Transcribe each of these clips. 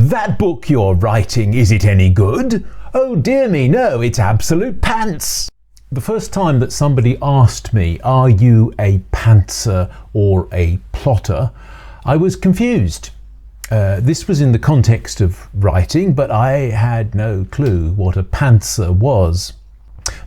That book you're writing, is it any good? Oh dear me, no, it's absolute pants. The first time that somebody asked me, are you a pantser or a plotter, I was confused. This was in the context of writing, but I had no clue what a pantser was.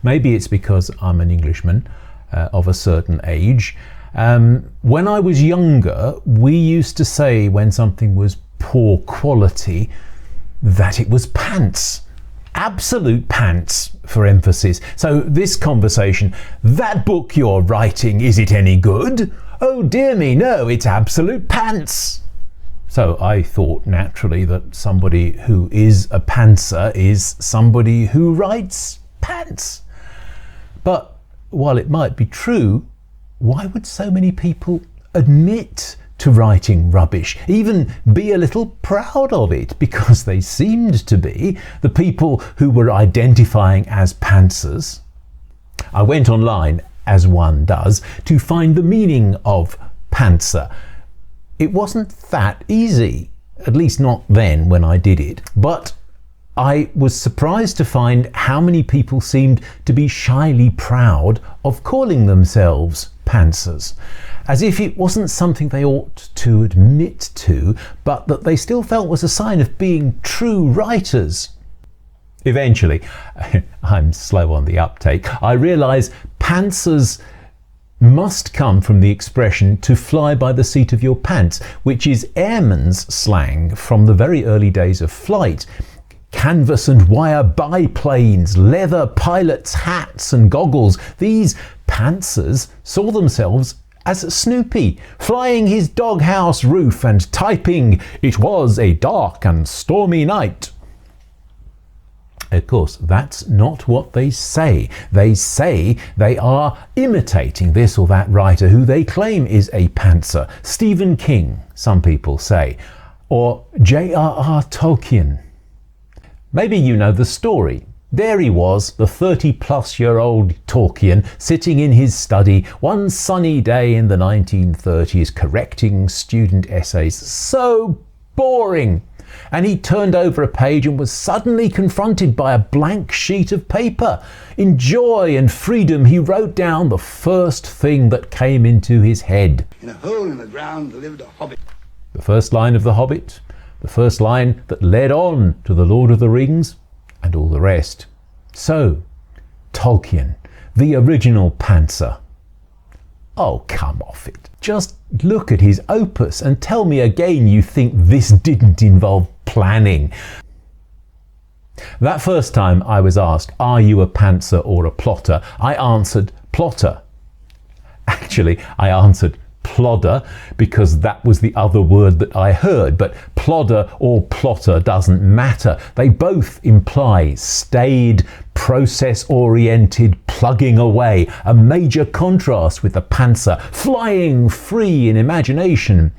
Maybe it's because I'm an Englishman of a certain age. When I was younger, we used to say when something was poor quality that it was pants. Absolute pants, for emphasis. So this conversation, that book you're writing, is it any good? Oh dear me, no, it's absolute pants. So I thought naturally that somebody who is a pantser is somebody who writes pants. But while it might be true, why would so many people admit to writing rubbish, even be a little proud of it? Because they seemed to be the people who were identifying as pantsers. I went online, as one does, to find the meaning of pantser. It wasn't that easy, at least not then when I did it, but I was surprised to find how many people seemed to be shyly proud of calling themselves pantsers, as if it wasn't something they ought to admit to, but that they still felt was a sign of being true writers. Eventually, I'm slow on the uptake, I realise pantsers must come from the expression to fly by the seat of your pants, which is airman's slang from the very early days of flight. Canvas and wire biplanes, leather pilots' hats and goggles. These pantsers saw themselves as Snoopy, flying his doghouse roof and typing, "It was a dark and stormy night." Of course, that's not what they say. They say they are imitating this or that writer who they claim is a pantser. Stephen King, some people say, or J.R.R. Tolkien. Maybe you know the story. There he was, the 30-plus-year-old Tolkien, sitting in his study one sunny day in the 1930s, correcting student essays. So boring! And he turned over a page and was suddenly confronted by a blank sheet of paper. In joy and freedom, he wrote down the first thing that came into his head. In a hole in the ground lived a hobbit. The first line of The Hobbit, the first line that led on to The Lord of the Rings, and all the rest. So, Tolkien, the original pantser. Oh, come off it. Just look at his opus and tell me again you think this didn't involve planning. That first time I was asked, are you a pantser or a plotter? I answered plotter. Actually, I answered plodder because that was the other word that I heard, but plodder or plotter doesn't matter. They both imply staid, process-oriented plugging away, a major contrast with the pantser, flying free in imagination.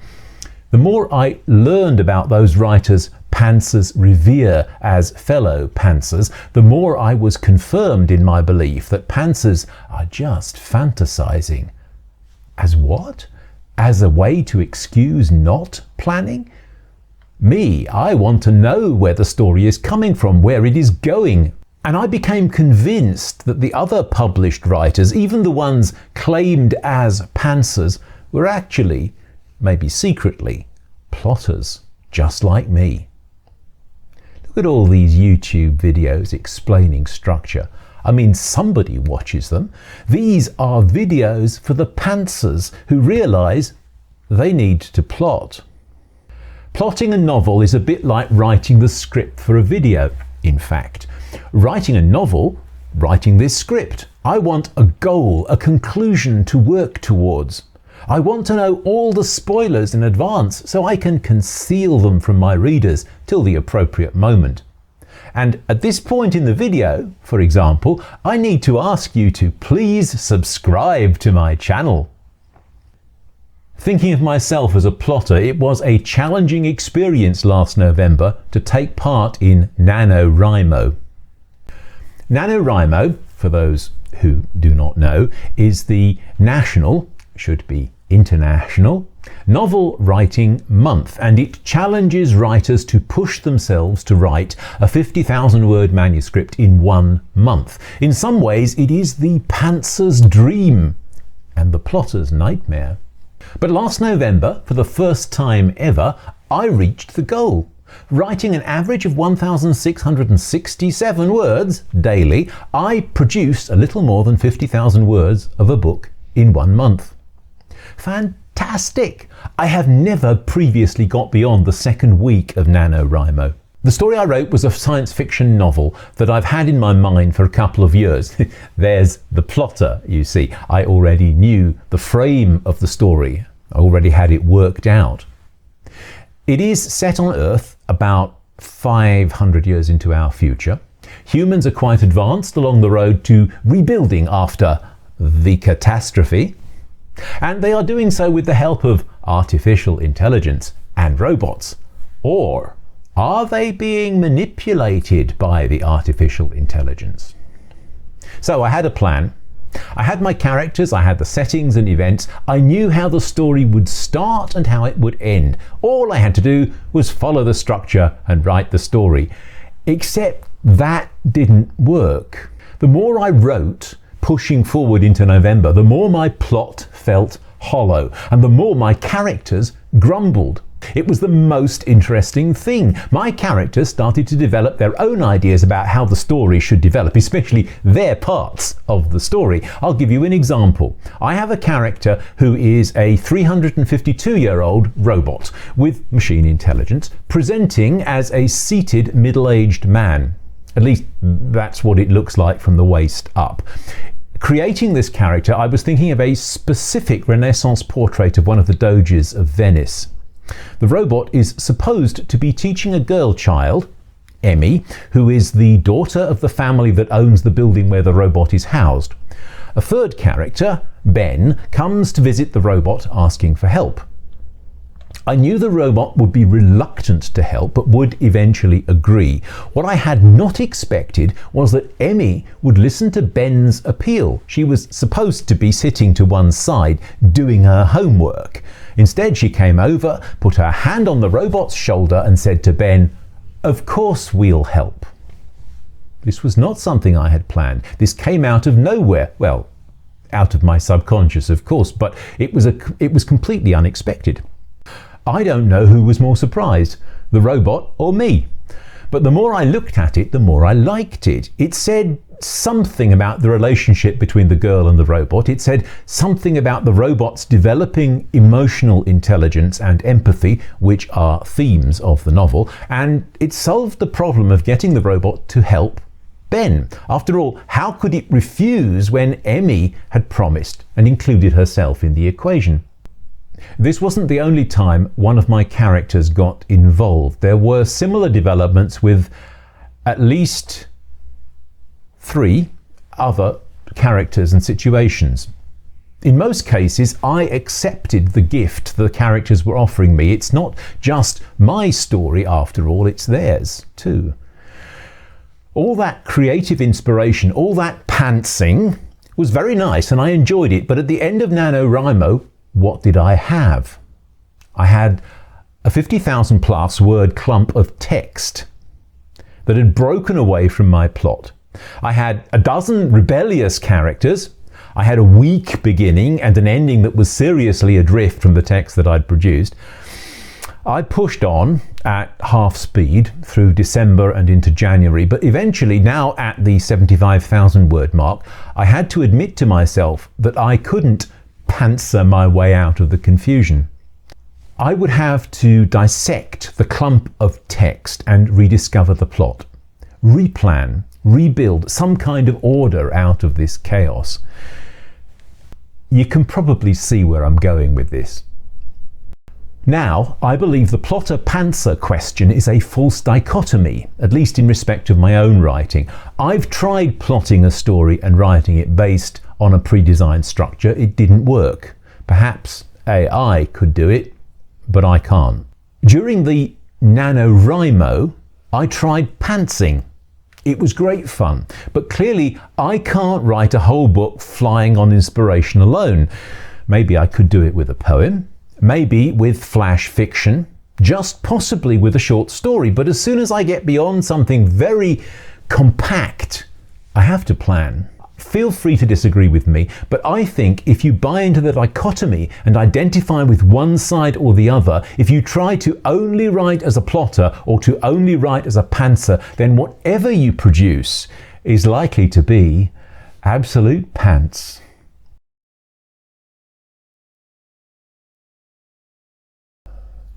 The more I learned about those writers pantsers revere as fellow pantsers, the more I was confirmed in my belief that pantsers are just fantasizing. As what? As a way to excuse not planning? Me, I want to know where the story is coming from, where it is going. And I became convinced that the other published writers, even the ones claimed as pantsers, were actually, maybe secretly, plotters, just like me. Look at all these YouTube videos explaining structure. I mean, somebody watches them. These are videos for the pantsers who realise they need to plot. Plotting a novel is a bit like writing the script for a video, in fact. Writing a novel, writing this script. I want a goal, a conclusion to work towards. I want to know all the spoilers in advance so I can conceal them from my readers till the appropriate moment. And at this point in the video, for example, I need to ask you to please subscribe to my channel. Thinking of myself as a plotter, it was a challenging experience last November to take part in NaNoWriMo. NaNoWriMo, for those who do not know, is the national, should be international, Novel Writing Month, and it challenges writers to push themselves to write a 50,000 word manuscript in 1 month. In some ways it is the pantser's dream and the plotter's nightmare. But last November, for the first time ever, I reached the goal. Writing an average of 1,667 words daily, I produced a little more than 50,000 words of a book in 1 month. Fantastic! I have never previously got beyond the second week of NaNoWriMo. The story I wrote was a science fiction novel that I've had in my mind for a couple of years. There's the plotter, you see. I already knew the frame of the story. I already had it worked out. It is set on Earth about 500 years into our future. Humans are quite advanced along the road to rebuilding after the catastrophe. And they are doing so with the help of artificial intelligence and robots. Or are they being manipulated by the artificial intelligence? So I had a plan. I had my characters, I had the settings and events. I knew how the story would start and how it would end. All I had to do was follow the structure and write the story. Except that didn't work. The more I wrote, pushing forward into November, the more my plot felt hollow and the more my characters grumbled. It was the most interesting thing. My characters started to develop their own ideas about how the story should develop, especially their parts of the story. I'll give you an example. I have a character who is a 352-year-old robot with machine intelligence, presenting as a seated middle-aged man. At least that's what it looks like from the waist up. Creating this character, I was thinking of a specific Renaissance portrait of one of the doges of Venice. The robot is supposed to be teaching a girl child, Emmy, who is the daughter of the family that owns the building where the robot is housed. A third character, Ben, comes to visit the robot asking for help. I knew the robot would be reluctant to help, but would eventually agree. What I had not expected was that Emmy would listen to Ben's appeal. She was supposed to be sitting to one side, doing her homework. Instead, she came over, put her hand on the robot's shoulder and said to Ben, "Of course we'll help." This was not something I had planned. This came out of nowhere. Well, out of my subconscious, of course, but it was completely unexpected. I don't know who was more surprised, the robot or me. But the more I looked at it, the more I liked it. It said something about the relationship between the girl and the robot. It said something about the robot's developing emotional intelligence and empathy, which are themes of the novel, and it solved the problem of getting the robot to help Ben. After all, how could it refuse when Emmy had promised and included herself in the equation? This wasn't the only time one of my characters got involved. There were similar developments with at least 3 other characters and situations. In most cases, I accepted the gift the characters were offering me. It's not just my story after all, it's theirs too. All that creative inspiration, all that pantsing was very nice and I enjoyed it, but at the end of NaNoWriMo, what did I have? I had a 50,000 plus word clump of text that had broken away from my plot. I had a dozen rebellious characters. I had a weak beginning and an ending that was seriously adrift from the text that I'd produced. I pushed on at half speed through December and into January, but eventually, now at the 75,000 word mark, I had to admit to myself that I couldn't pantser my way out of the confusion. I would have to dissect the clump of text and rediscover the plot, replan, rebuild some kind of order out of this chaos. You can probably see where I'm going with this. Now, I believe the plotter-pantser question is a false dichotomy, at least in respect of my own writing. I've tried plotting a story and writing it based on a pre-designed structure. It didn't work. Perhaps AI could do it, but I can't. During the NaNoWriMo, I tried pantsing. It was great fun, but clearly I can't write a whole book flying on inspiration alone. Maybe I could do it with a poem, maybe with flash fiction, just possibly with a short story. But as soon as I get beyond something very compact, I have to plan. Feel free to disagree with me, but I think if you buy into the dichotomy and identify with one side or the other, if you try to only write as a plotter or to only write as a pantser, then whatever you produce is likely to be absolute pants.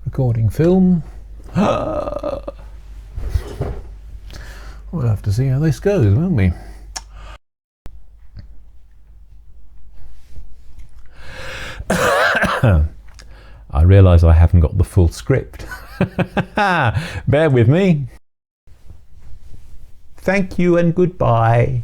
Recording film. We'll have to see how this goes, won't we? I realise I haven't got the full script. Bear with me. Thank you and goodbye.